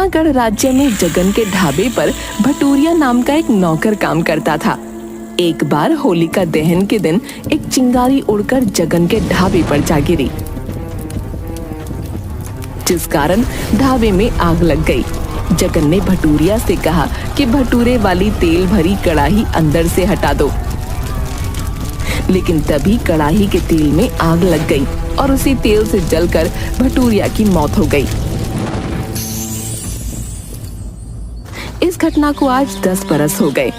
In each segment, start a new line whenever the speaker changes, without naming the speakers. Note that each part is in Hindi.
जूनागढ़ राज्य में जगन के ढाबे पर भटूरिया नाम का एक नौकर काम करता था। एक बार होलिका दहन के दिन एक चिंगारी उड़कर जगन के ढाबे पर जा गिरी, जिस कारण ढाबे में आग लग गई। जगन ने भटूरिया से कहा कि भटूरे वाली तेल भरी कड़ाही अंदर से हटा दो, लेकिन तभी कड़ाही के तेल में आग लग गई और उसी तेल से जलकर भटूरिया की मौत हो गई। इस घटना को आज 10 बरस हो गए।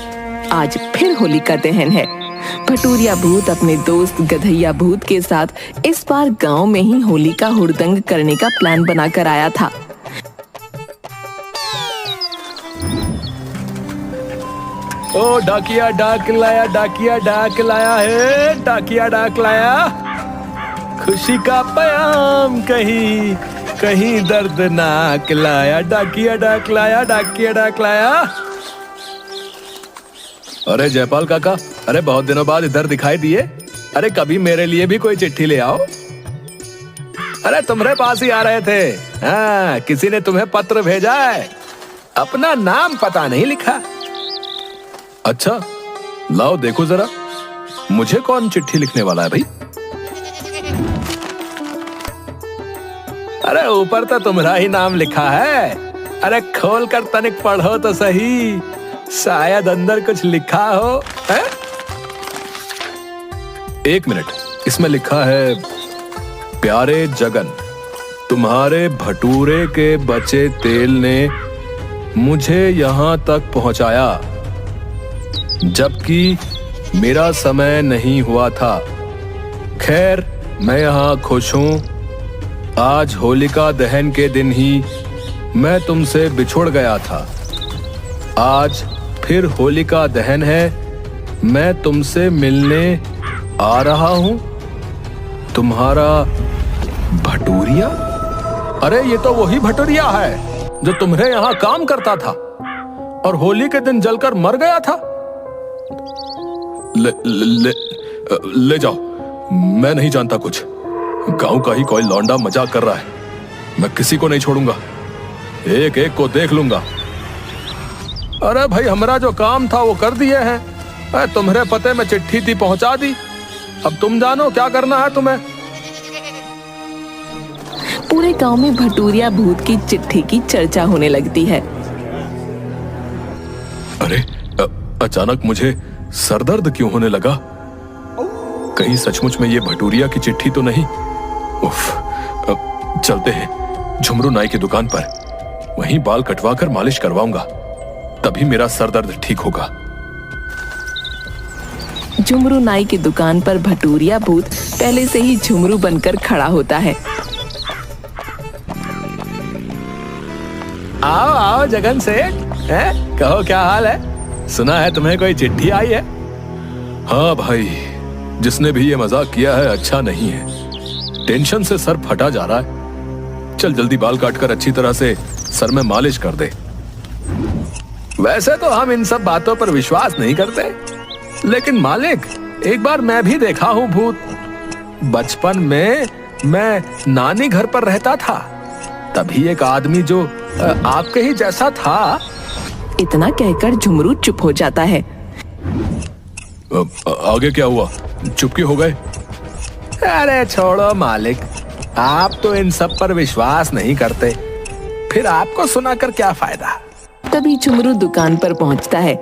आज फिर होलिका दहन है। भटूरिया भूत अपने दोस्त गधैया भूत के साथ इस बार गांव में ही होली का हुड़दंग करने का प्लान बनाकर आया था।
ओ डाकिया डाक लाया, डाकिया डाक लाया है, डाकिया डाक लाया। खुशी का पैगाम कहीं कहीं दर्दनाक लाया, डाकिया डाक लाया, डाकिया डाक लाया। अरे जयपाल काका, अरे बहुत दिनों बाद इधर दिखाई दिए। अरे कभी मेरे लिए भी कोई चिट्ठी ले आओ। अरे तुम्हारे पास ही आ रहे थे। हाँ, किसी ने तुम्हें पत्र भेजा है, अपना नाम पता नहीं लिखा। अच्छा लाओ देखो जरा, मुझे कौन चिट्ठी लिखने वाला है भाई? अरे ऊपर तो तुम्हारा ही नाम लिखा है। अरे खोल कर तनिक पढ़ो तो सही, शायद अंदर कुछ लिखा हो। है? एक मिनट, इसमें लिखा है, प्यारे जगन, तुम्हारे भटूरे के बचे तेल ने मुझे यहां तक पहुंचाया, जबकि मेरा समय नहीं हुआ था। खैर मैं यहां खुश हूं। आज होलिका दहन के दिन ही मैं तुमसे बिछुड़ गया था। आज फिर होलिका दहन है, मैं तुमसे मिलने आ रहा हूं। तुम्हारा भटूरिया। अरे ये तो वही भटूरिया है जो तुम्हारे यहां काम करता था और होली के दिन जलकर मर गया था। ले जाओ, मैं नहीं जानता कुछ। गांव का ही कोई लौंडा मजाक कर रहा है। मैं किसी को नहीं छोड़ूंगा, एक एक को देख लूंगा। अरे भाई, हमारा जो काम था वो कर दिए हैं। तुम्हारे पते में चिट्ठी थी, पहुंचा दी। अब तुम जानो क्या करना है तुम्हें।
पूरे गांव में भटूरिया भूत की चिट्ठी की चर्चा होने लगती है।
अरे अचानक मुझे सरदर्द क्यों होने लगा? कहीं सचमुच में ये भटूरिया की चिट्ठी तो नहीं? उफ, चलते हैं झुमरू नाई की दुकान पर, वहीं बाल कटवाकर मालिश करवाऊंगा, तभी मेरा सरदर्द ठीक होगा।
झुमरू नाई की दुकान पर भटूरिया भूत पहले से ही झुमरू बनकर खड़ा होता है।
आओ आओ जगन सेठ, कहो क्या हाल है? सुना है तुम्हें कोई चिट्ठी आई है? हाँ भाई, जिसने भी ये मजाक किया है अच्छा नहीं है। टेंशन से सर फटा जा रहा है। चल जल्दी बाल काटकर अच्छी तरह से सर में मालिश कर दे। वैसे तो हम इन सब बातों पर विश्वास नहीं करते, लेकिन मालिक, एक बार मैं भी देखा हूँ भूत। बचपन में मैं नानी घर पर रहता था, तभी एक आदमी जो आपके ही जैसा था।
इतना कहकर झुमरू चुप हो जाता है।
आगे क्या हुआ? चुप क्यों हो गए? अरे छोड़ो मालिक, आप तो इन सब पर विश्वास नहीं करते, फिर आपको सुनाकर क्या फायदा।
तभी झुमरू दुकान पर पहुंचता है।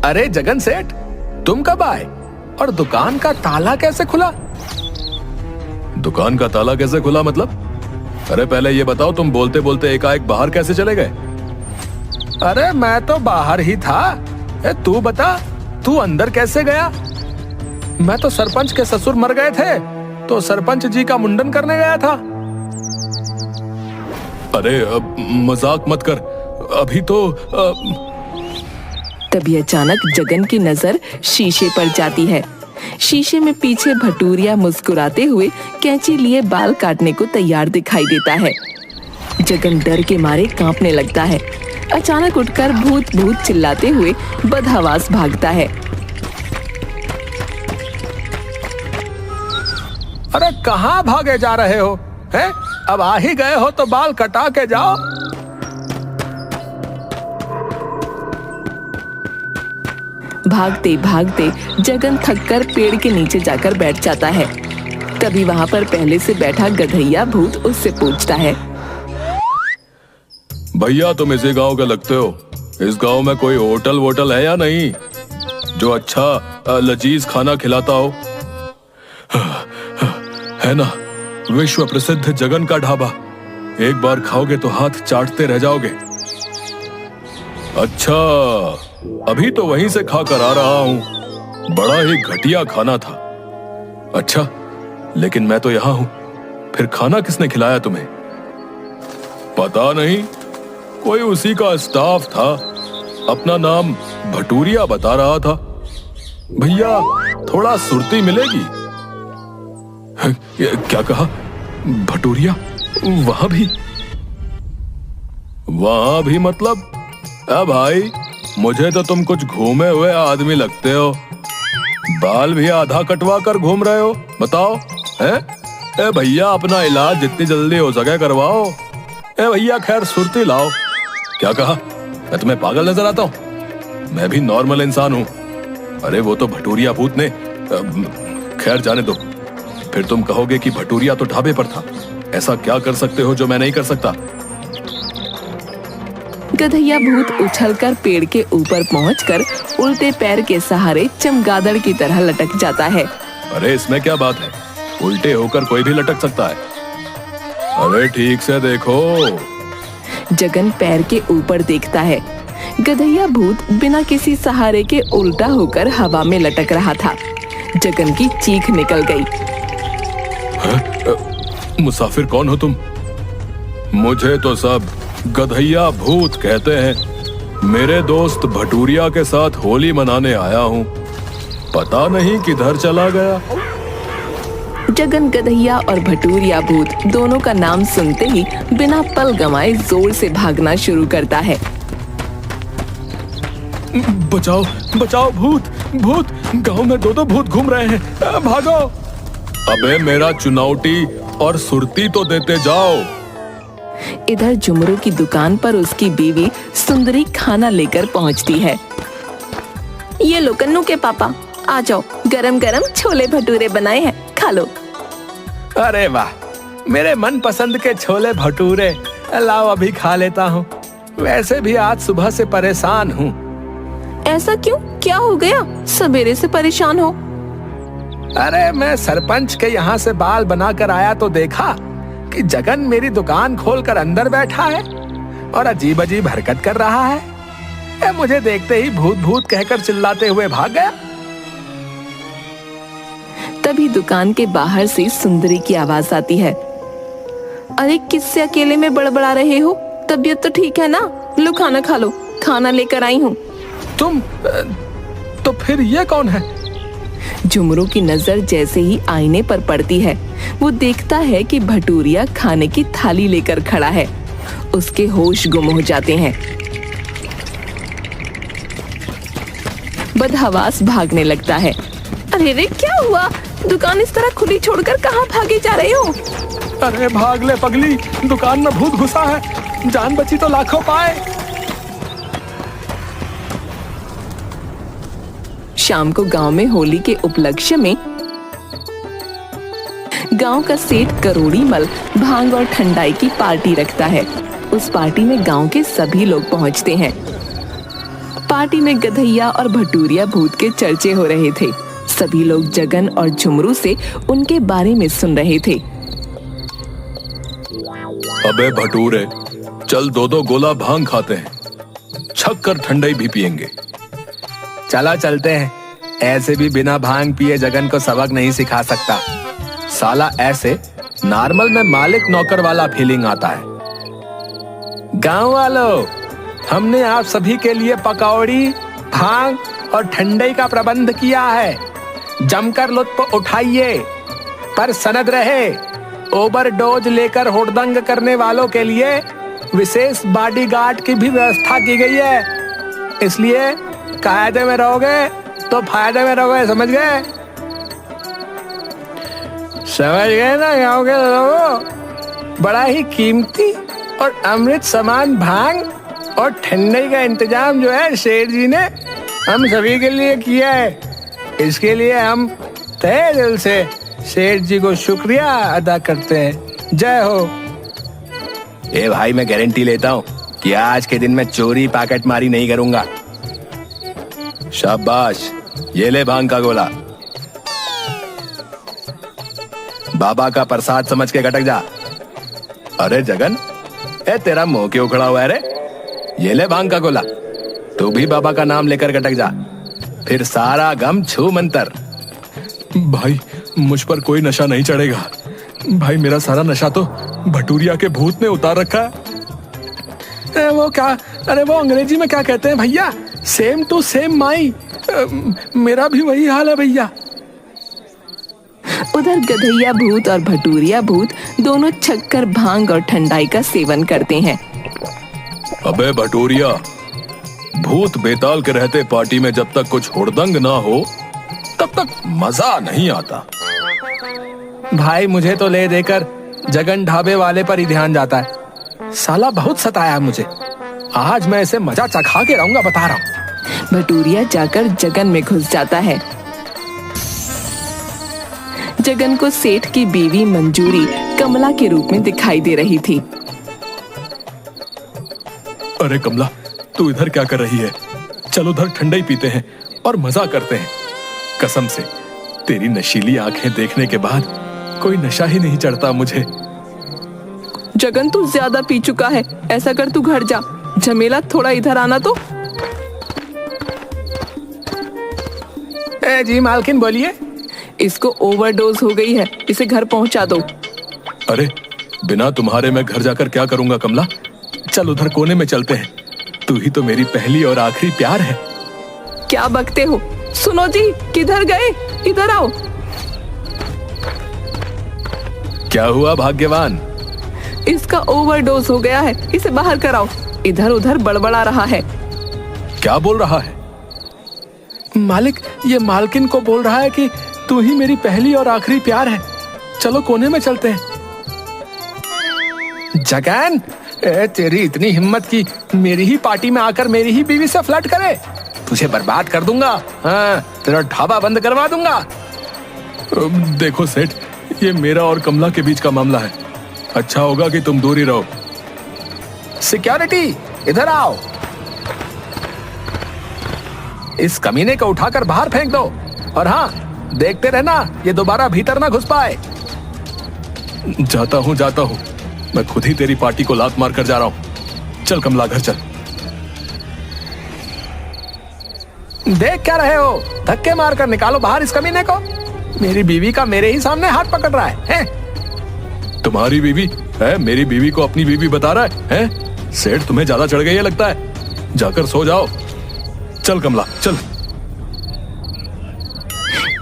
अरे जगन सेठ, तुम कब आए और दुकान का ताला कैसे खुला? दुकान का ताला कैसे खुला मतलब? अरे पहले ये बताओ, तुम बोलते बोलते एकाएक बाहर कैसे चले गए? अरे मैं तो बाहर ही था। तू बता, तू अंदर कैसे गया? मैं तो सरपंच के ससुर मर गए थे, तो सरपंच जी का मुंडन करने गया था। अरे मजाक मत कर, अभी तो
तभी अचानक जगन की नजर शीशे पर जाती है। शीशे में पीछे भटूरिया मुस्कुराते हुए कैंची लिए बाल काटने को तैयार दिखाई देता है। जगन डर के मारे कांपने लगता है। अचानक उठकर भूत भूत चिल्लाते हुए बदहवास भागता है।
अरे कहाँ भागे जा रहे हो? हैं? अब आ ही गए हो तो बाल कटा के जाओ।
भागते भागते जगन थककर पेड़ के नीचे जाकर बैठ जाता है। तभी वहां पर पहले से बैठा गधैया भूत उससे पूछता है,
भैया तुम इसी गांव के लगते हो। इस गांव में कोई होटल वोटल है या नहीं जो अच्छा लजीज खाना खिलाता हो? है ना, विश्व प्रसिद्ध जगन का ढाबा। एक बार खाओगे तो हाथ चाटते रह जाओगे। अच्छा, अभी तो वहीं से खा कर आ रहा हूं। बड़ा ही घटिया खाना था। अच्छा, लेकिन मैं तो यहां हूं, फिर खाना किसने खिलाया तुम्हें? पता नहीं, कोई उसी का स्टाफ था। अपना नाम भटूरिया बता रहा था। भैया थोड़ा सुर्ती मिलेगी? क्या कहा? भटूरिया? वहां भी? वहां भी मतलब? भाई मुझे तो तुम कुछ घूमे हुए आदमी लगते हो। बाल भी आधा कटवा कर घूम रहे हो। बताओ है? भैया अपना इलाज जितनी जल्दी हो सके करवाओ। भैया खैर सुर्ती लाओ। क्या कहा? मैं तुम्हें पागल नजर आता हूं? मैं भी नॉर्मल इंसान हूं। अरे वो तो भटूरिया भूत ने। खैर जाने दो। फिर तुम कहोगे कि भटूरिया तो ढाबे पर था। ऐसा क्या कर सकते हो जो मैं नहीं कर सकता?
गधैया भूत उछलकर पेड़ के ऊपर पहुंचकर उल्टे पैर के सहारे चमगादड़ की तरह लटक जाता है।
अरे इसमें क्या बात है? उल्टे होकर कोई भी लटक सकता है। अरे ठीक से देखो।
जगन पैर के ऊपर देखता है। गधैया भूत बिना किसी सहारे के उल्टा होकर हवा में लटक रहा था। जगन की चीख निकल गई।
मुसाफिर कौन हो तुम? मुझे तो सब गधैया भूत कहते हैं। मेरे दोस्त भटूरिया के साथ होली मनाने आया हूँ। पता नहीं किधर चला गया।
जगन गधैया और भटूरिया भूत दोनों का नाम सुनते ही बिना पल गंवाए जोर से भागना शुरू करता है।
बचाओ बचाओ, भूत भूत, गांव में दो भूत घूम रहे हैं। भागो। अबे मेरा चुनौती और सुरती तो देते जाओ।
इधर झुमरू की दुकान पर उसकी बीवी सुंदरी खाना लेकर पहुंचती है। ये लो कन्नू के पापा, आ जाओ, गरम गरम छोले भटूरे बनाए हैं, खा लो।
अरे वाह, मेरे मन पसंद के छोले भटूरे। लाओ अभी खा लेता हूँ। वैसे भी आज सुबह से परेशान हूँ।
ऐसा क्यों? क्या हो गया? सवेरे से परेशान हो?
अरे मैं सरपंच के यहाँ से बाल बनाकर आया तो देखा कि जगन मेरी दुकान खोलकर अंदर बैठा है और अजीब अजीब हरकत कर रहा है। मुझे देखते ही भूत भूत कहकर चिल्लाते हुए भाग गया।
तभी दुकान के बाहर से सुंदरी की आवाज आती है। अरे किससे अकेले में बड़बड़ा रहे हो? तबीयत तो ठीक है ना? लो खाना खा लो, खाना लेकर आई हूँ।
तुम तो फिर ये कौन है?
झुमरू की नजर जैसे ही आईने पर पड़ती है, वो देखता है कि भटूरिया खाने की थाली लेकर खड़ा है। उसके होश गुम हो जाते हैं। बदहवास भागने लगता है। अरे रे क्या हुआ? दुकान इस तरह खुली छोड़कर कहाँ भागे जा रहे हो?
अरे भाग ले पगली, दुकान में भूत घुसा है। जान बची तो लाखों पाए।
शाम को गांव में होली के उपलक्ष्य में गांव का सेठ करोड़ी मल भांग और ठंडाई की पार्टी रखता है। उस पार्टी में गांव के सभी लोग पहुंचते हैं। पार्टी में गधैया और भटूरिया भूत के चर्चे हो रहे थे। सभी लोग जगन और झुमरू से उनके बारे में सुन रहे थे।
अबे भटूरे, चल दो गोला भांग खाते हैं, छक कर ठंडाई भी पियेंगे। चला चलते हैं। ऐसे भी बिना भांग पिए जगन को सबक नहीं सिखा सकता। साला ऐसे नॉर्मल में मालिक नौकर वाला फीलिंग आता है। गांव वालों, हमने आप सभी के लिए पकौड़ी, भांग और ठंडाई का प्रबंध किया है। जमकर लुत्फ उठाइए, पर सनद रहे, ओवरडोज लेकर हुड़दंग करने वालों के लिए विशेष बॉडीगार्ड की भी व्यवस्था की गई है। इसलिए कायदे में रहोगे तो फायदे में रहोगे, समझ गए?
समझ गए ना गाँव के लोगों, बड़ा ही कीमती और अमृत समान भांग और ठंडई का इंतजाम जो है सेठ जी ने हम सभी के लिए किया है। इसके लिए हम तहे दिल से सेठ जी को शुक्रिया अदा करते हैं। जय हो।
ए भाई, मैं गारंटी लेता हूँ कि आज के दिन मैं चोरी पैकेट मारी नहीं करूंगा। शाबाश, ये ले भांग का गोला। बाबा का प्रसाद समझ के गटक जा। अरे जगन, ए तेरा मुंह क्यों खड़ा हुआ है रे? ये ले भांग का गोला, तू भी बाबा का नाम लेकर गटक जा, फिर सारा गम छू मंतर। भाई, मुझ पर कोई नशा नहीं चढ़ेगा भाई, मेरा सारा नशा तो भटूरिया के भूत ने उतार रखा है।
वो क्या, अरे वो अंग्रेजी में क्या कहते हैं भैया, सेम टू सेम माई। मेरा भी वही हाल है भैया।
उधर गधैया भूत और भटूरिया भूत दोनों छक्कर भांग और ठंडाई का सेवन करते हैं।
अबे भटूरिया, भूत बेताल के रहते पार्टी में जब तक कुछ हुड़दंग ना हो तब तक मजा नहीं आता।
भाई मुझे तो ले देकर जगन ढाबे वाले पर ही ध्यान जाता है। साला बहुत सताया मुझे, आज मैं इसे मजा चखा के रहूंगा, बता रहा हूँ।
भटूरिया जाकर जगन में घुस जाता है। जगन को सेठ की बीवी मंजूरी कमला के रूप में दिखाई दे रही थी।
अरे कमला, तू इधर क्या कर रही है? चल उधर ठंडाई पीते हैं और मजा करते हैं। कसम से तेरी नशीली आंखें देखने के बाद कोई नशा ही नहीं चढ़ता मुझे।
जगन, तू ज्यादा पी चुका है, ऐसा कर तू घर जा। झमेला, थोड़ा इधर आना तो।
जी मालकिन बोलिए।
इसको ओवरडोज हो गई है, इसे घर पहुंचा दो।
अरे बिना तुम्हारे मैं घर जाकर क्या करूंगा कमला? चल उधर कोने में चलते हैं, तू ही तो मेरी पहली और आखिरी प्यार है।
क्या बकते हो? सुनो जी, किधर गए? इधर आओ।
क्या हुआ भाग्यवान?
इसका ओवरडोज हो गया है, इसे बाहर कराओ। इधर उधर बड़बड़ा रहा है।
क्या बोल रहा है?
मालिक, ये मालकिन को बोल रहा है कि तू ही मेरी पहली और आखिरी प्यार है। चलो कोने में चलते हैं। जगन, तेरी इतनी हिम्मत की मेरी ही पार्टी में आकर मेरी ही बीवी से फ्लर्ट करे? तुझे बर्बाद कर दूंगा। हाँ, तेरा ढाबा बंद करवा दूंगा।
देखो सेठ, ये मेरा और कमला के बीच का मामला है। अच्छा होगा कि तुम दूर ही रहो।
सिक्योरिटी, इधर आओ। इस कमीने को उठाकर बाहर फेंक दो, और हाँ, देखते रहना ये दोबारा भीतर ना घुस पाए।
जाता हूँ, मैं खुद ही तेरी पार्टी को लात मार कर जा रहा हूँ। चल कमला, घर चल।
देख क्या रहे हो? धक्के मारकर निकालो बाहर इस कमीने को। मेरी बीवी का मेरे ही सामने हाथ पकड़ रहा है?
तुम्हारी बीवी है? मेरी बीवी को अपनी बीवी बता रहा है? सेठ, तुम्हें ज्यादा चढ़ गई है लगता है। जाकर सो जाओ। चल कमला, चल।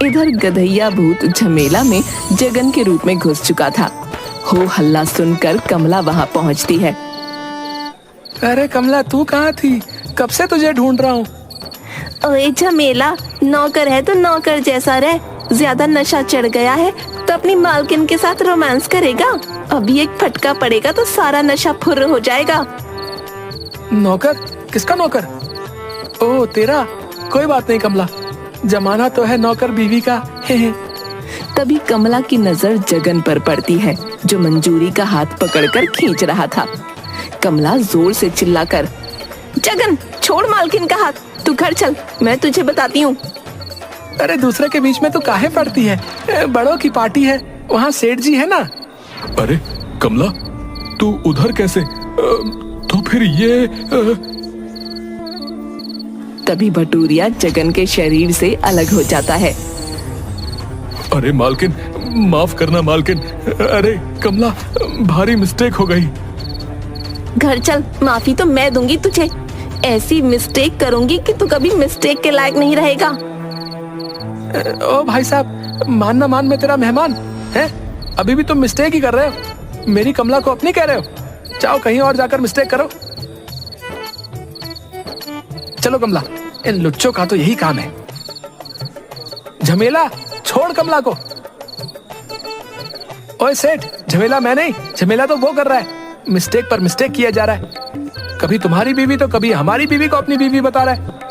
इधर गधैया भूत झमेला में जगन के रूप में घुस चुका था। हो हल्ला सुनकर कमला वहां पहुंचती है।
अरे कमला, तू कहाँ थी? कब से तुझे ढूंढ रहा हूँ।
ओए झमेला, नौकर है तो नौकर जैसा रह। ज्यादा नशा चढ़ गया है तो अपनी मालकिन के साथ रोमांस करेगा। अभी एक फटका पड़ेगा तो सारा नशा फुर्र हो जाएगा।
नौकर? किसका नौकर? ओह, तेरा। कोई बात नहीं कमला, जमाना तो है नौकर बीवी का।
तभी कमला की नजर जगन पर पड़ती है, जो मंजूरी का हाथ पकड़कर खींच रहा था। कमला जोर से चिल्लाकर,
जगन, छोड़ मालकिन का हाथ, तू घर चल, मैं तुझे बताती हूँ।
अरे दूसरे के बीच में तू काहे पड़ती है? बड़ों की पार्टी है, वहाँ सेठ जी है ना।
अरे कमला, तू उधर कैसे? तो फिर ये
तभी भटूरिया जगन के शरीर से अलग हो जाता है।
अरे मालकिन, माफ करना मालकिन। अरे कमला, भारी मिस्टेक हो गई।
घर चल, माफी तो मैं दूंगी तुझे। ऐसी मिस्टेक करूंगी कि तू कभी मिस्टेक के लायक नहीं रहेगा।
ओ भाई साहब, मान ना मान, मैं तेरा मेहमान है। अभी भी तुम मिस्टेक ही कर रहे हो। मेरी कमला को अपनी कह रहे हो। जाओ कहीं और जाकर मिस्टेक करो। चलो कमला, इन लुच्चों का तो यही काम है। झमेला, छोड़ कमला को। ओए सेठ, झमेला मैं नहीं, झमेला तो वो कर रहा है। मिस्टेक पर मिस्टेक किया जा रहा है। कभी तुम्हारी बीवी तो कभी हमारी बीवी को अपनी बीवी बता रहा है।